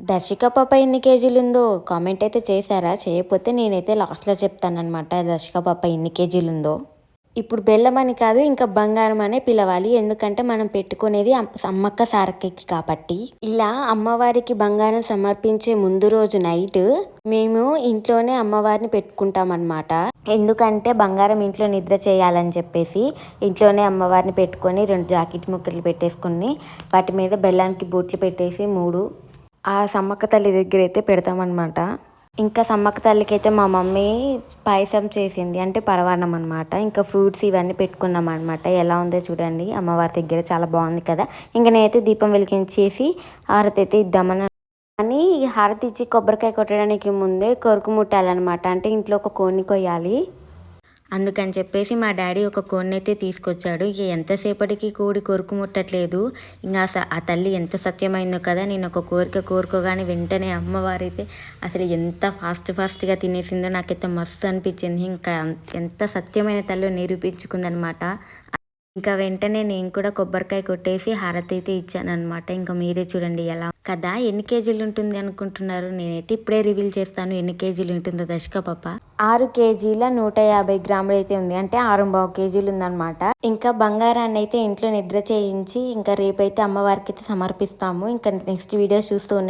దర్శిక పాప ఎన్ని కేజీలుందో కామెంట్ అయితే చేశారా? చేయకపోతే నేనైతే లాస్ట్‌లో చెప్తాననమాట దర్శిక పాప ఎన్ని కేజీలుందో. ఇప్పుడు బెల్లం అని కాదు, ఇంకా బంగారం అనే పిలవాలి. ఎందుకంటే మనం పెట్టుకునేది సమ్మక్క సారక్కకి కాబట్టి. ఇలా అమ్మవారికి బంగారం సమర్పించే ముందు రోజు నైట్ మేము ఇంట్లోనే అమ్మవారిని పెట్టుకుంటామన్నమాట. ఎందుకంటే బంగారం ఇంట్లో నిద్ర చేయాలని చెప్పేసి ఇంట్లోనే అమ్మవారిని పెట్టుకొని 2 జాకెట్ ముక్కలు పెట్టేసుకొని వాటి మీద బెల్లానికి బొట్లు పెట్టేసి 3 ఆ సమ్మక్క తల్లి దగ్గర అయితే పెడతామన్నమాట. ఇంకా సమ్మక్క తల్లికి అయితే మా మమ్మీ పాయసం చేసింది, అంటే పరవాన్నం అనమాట. ఇంకా ఫ్రూట్స్ ఇవన్నీ పెట్టుకున్నాం అనమాట. ఎలా ఉందో చూడండి అమ్మవారి దగ్గర, చాలా బాగుంది కదా. ఇంకా నేనైతే దీపం వెలిగించేసి హారతి అయితే ఇద్దామని, కానీ హారతి ఇచ్చి కొబ్బరికాయ కొట్టడానికి ముందే కొరుకు ముట్టాలన్నమాట. అంటే ఇంట్లో ఒక కోడిని కొయ్యాలి. అందుకని చెప్పేసి మా డాడీ ఒక కోడిని అయితే తీసుకొచ్చాడు. ఇక ఎంతసేపటికి కోడి కొరుకు ముట్టట్లేదు. ఇంకా ఆ తల్లి ఎంత సత్యమైందో కదా. నేను ఒక కోరిక కోరుకోగానే వెంటనే అమ్మవారైతే అసలు ఎంత ఫాస్ట్గా తినేసిందో నాకైతే మస్తు అనిపించింది. ఇంకా ఎంత సత్యమైన తల్లి నిరూపించుకుందనమాట. ఇంకా వెంటనే నేను కూడా కొబ్బరికాయ కొట్టేసి హారతి అయితే ఇచ్చానమాట. ఇంకా మీరే చూడండి ఎలా కదా. ఎన్ని కేజీలు ఉంటుంది అనుకుంటున్నారు? నేనైతే ఇప్పుడే రివీల్ చేస్తాను ఎన్ని కేజీలు ఉంటుందో దర్శిక పాప. 6 కేజీల 150 గ్రాములు అయితే ఉంది, అంటే 6.5 కేజీలు ఉందన్నమాట. ఇంకా బంగారాన్ని అయితే ఇంట్లో నిద్ర చేయించి ఇంకా రేపైతే అమ్మవారికి అయితే సమర్పిస్తాము. ఇంకా నెక్స్ట్ వీడియో చూస్తూ